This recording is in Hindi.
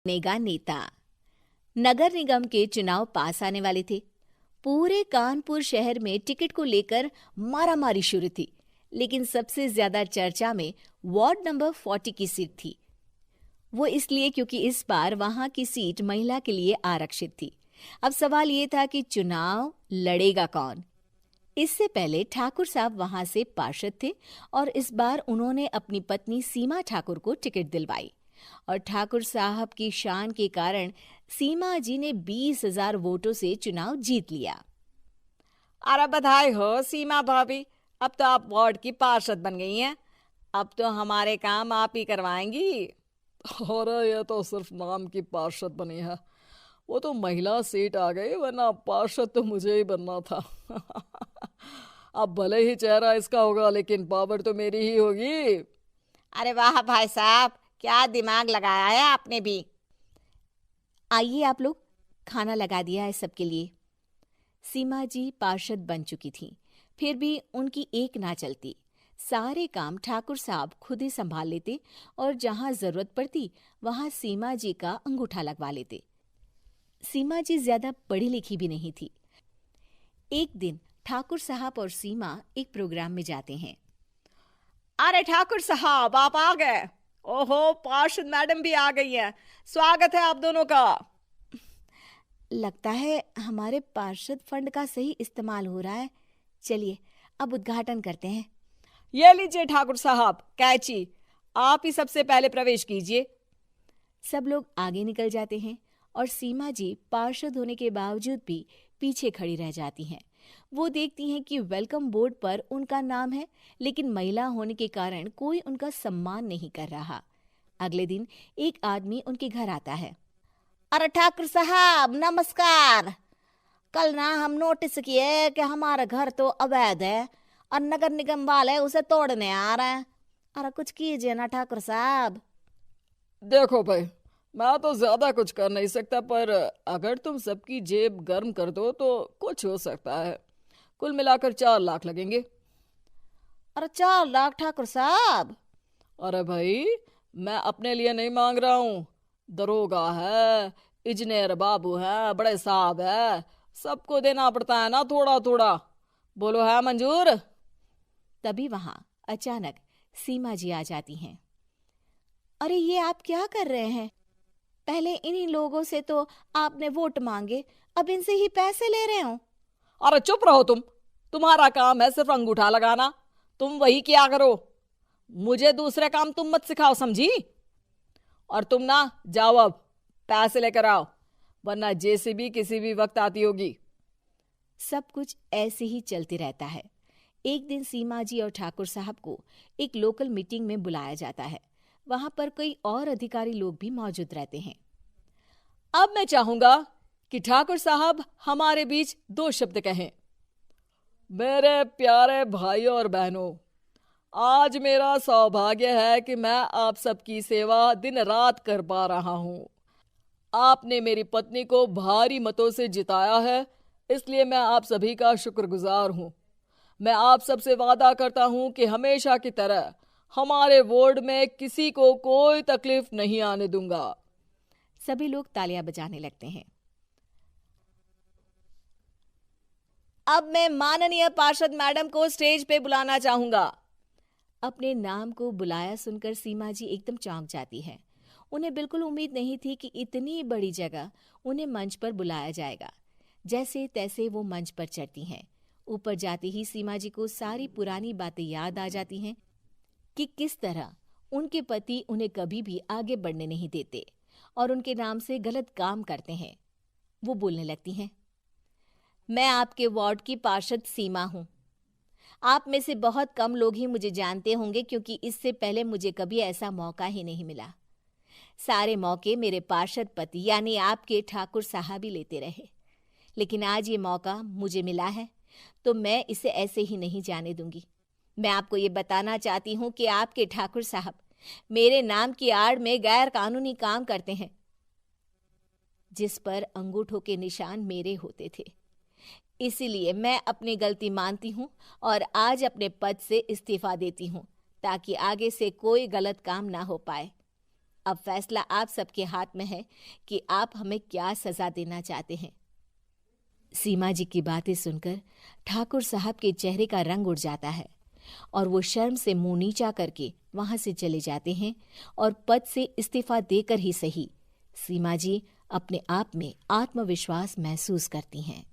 बनेगा नेता। नगर निगम के चुनाव पास आने वाले थे। पूरे कानपुर शहर में टिकट को लेकर मारामारी शुरू थी, लेकिन सबसे ज्यादा चर्चा में वार्ड नंबर 40 की सीट थी। वो इसलिए क्योंकि इस बार वहां की सीट महिला के लिए आरक्षित थी। अब सवाल ये था कि चुनाव लड़ेगा कौन। इससे पहले ठाकुर साहब वहां से पार्षद थे और इस बार उन्होंने अपनी पत्नी सीमा ठाकुर को टिकट दिलवाई और ठाकुर साहब की शान के कारण सीमा जी ने 20,000 वोटों से चुनाव जीत लिया। अरे बधाई हो सीमा भाभी, अब तो आप वार्ड की पार्षद बन गई हैं। अब तो हमारे काम आप ही करवाएंगी। अरे ये तो सिर्फ नाम की पार्षद बनी है, वो तो महिला सीट आ गई, वरना पार्षद तो मुझे ही बनना था। अब भले ही चेहरा इसका होगा, लेकिन पावर तो मेरी ही होगी। अरे वाह भाई साहब, क्या दिमाग लगाया है आपने भी। आइए आप लोग, खाना लगा दिया है सबके लिए। सीमा जी पार्षद बन चुकी थी, फिर भी उनकी एक ना चलती। सारे काम ठाकुर साहब खुद ही संभाल लेते और जहां जरूरत पड़ती वहां सीमा जी का अंगूठा लगवा लेते। सीमा जी ज्यादा पढ़ी लिखी भी नहीं थी। एक दिन ठाकुर साहब और सीमा एक प्रोग्राम में जाते हैं। अरे ठाकुर साहब, आप आ गए। ओहो, पार्षद मैडम भी आ गई हैं। स्वागत है आप दोनों का। लगता है हमारे पार्षद फंड का सही इस्तेमाल हो रहा है। चलिए अब उद्घाटन करते हैं। ये लीजिए ठाकुर साहब कैची, आप ही सबसे पहले प्रवेश कीजिए। सब लोग आगे निकल जाते हैं और सीमा जी पार्षद होने के बावजूद भी पीछे खड़ी रह जाती हैं। वो देखती हैं कि वेलकम बोर्ड पर उनका नाम है, लेकिन महिला होने के कारण कोई उनका सम्मान नहीं कर रहा। अगले दिन एक आदमी उनके घर आता है। अरे ठाकुर साहब नमस्कार। कल ना हम नोटिस किए कि हमारा घर तो अवैध है और नगर निगम वाले उसे तोड़ने आ रहे हैं। अरे कुछ कीजिए ना ठाकुर साहब। देखो भाई, मैं तो ज्यादा कुछ कर नहीं सकता, पर अगर तुम सबकी जेब गर्म कर दो तो कुछ हो सकता है। कुल मिलाकर 4 लाख लगेंगे। अरे 4 लाख ठाकुर साहब? अरे भाई, मैं अपने लिए नहीं मांग रहा हूँ। दरोगा है, इंजीनियर बाबू है, बड़े साहब है, सबको देना पड़ता है ना थोड़ा थोड़ा। बोलो है मंजूर? तभी वहां अचानक सीमा जी आ जाती हैं। अरे ये आप क्या कर रहे हैं? पहले इन्हीं लोगों से तो आपने वोट मांगे, अब इनसे ही पैसे ले रहे हो। अरे चुप रहो तुम, तुम्हारा काम है सिर्फ अंगूठा लगाना, तुम वही किया करो। मुझे दूसरे काम तुम मत सिखाओ, समझी? और तुम ना जाओ, अब पैसे लेकर आओ, वरना जेसीबी किसी भी वक्त आती होगी। सब कुछ ऐसे ही चलते रहता है। एक दिन सीमा जी और ठाकुर साहब को एक लोकल मीटिंग में बुलाया जाता है। वहां पर कई और अधिकारी लोग भी मौजूद रहते हैं। अब मैं चाहूंगा कि ठाकुर साहब हमारे बीच 2 शब्द कहें। मेरे प्यारे भाइयों और बहनों, आज मेरा सौभाग्य है कि मैं आप सबकी सेवा दिन रात कर पा रहा हूं। आपने मेरी पत्नी को भारी मतों से जिताया है, इसलिए मैं आप सभी का शुक्रगुजार हूं। मैं आप सबसे वादा करता हूं कि हमेशा की तरह हमारे वार्ड में किसी को कोई तकलीफ नहीं आने दूंगा। सभी लोग तालियां बजाने लगते हैं। अब मैं माननीय पार्षद मैडम को स्टेज पे बुलाना चाहूंगा। अपने नाम को बुलाया सुनकर सीमा जी एकदम चौंक जाती है। उन्हें बिल्कुल उम्मीद नहीं थी कि इतनी बड़ी जगह उन्हें मंच पर बुलाया जाएगा। जैसे तैसे वो मंच पर चढ़ती हैं। ऊपर जाते ही सीमा जी को सारी पुरानी बातें याद आ जाती हैं कि किस तरह उनके पति उन्हें कभी भी आगे बढ़ने नहीं देते और उनके नाम से गलत काम करते हैं। वो बोलने लगती हैं। मैं आपके वार्ड की पार्षद सीमा हूं। आप में से बहुत कम लोग ही मुझे जानते होंगे, क्योंकि इससे पहले मुझे कभी ऐसा मौका ही नहीं मिला। सारे मौके मेरे पार्षद पति यानी आपके ठाकुर साहब ही लेते रहे, लेकिन आज ये मौका मुझे मिला है तो मैं इसे ऐसे ही नहीं जाने दूंगी। मैं आपको ये बताना चाहती हूँ कि आपके ठाकुर साहब मेरे नाम की आड़ में गैर कानूनी काम करते हैं, जिस पर अंगूठों के निशान मेरे होते थे। इसीलिए मैं अपनी गलती मानती हूँ और आज अपने पद से इस्तीफा देती हूँ, ताकि आगे से कोई गलत काम ना हो पाए। अब फैसला आप सबके हाथ में है कि आप हमें क्या सजा देना चाहते हैं। सीमा जी की बातें सुनकर ठाकुर साहब के चेहरे का रंग उड़ जाता है और वो शर्म से मुंह नीचा करके वहां से चले जाते हैं और पद से इस्तीफा देकर ही सही सीमा जी अपने आप में आत्मविश्वास महसूस करती हैं।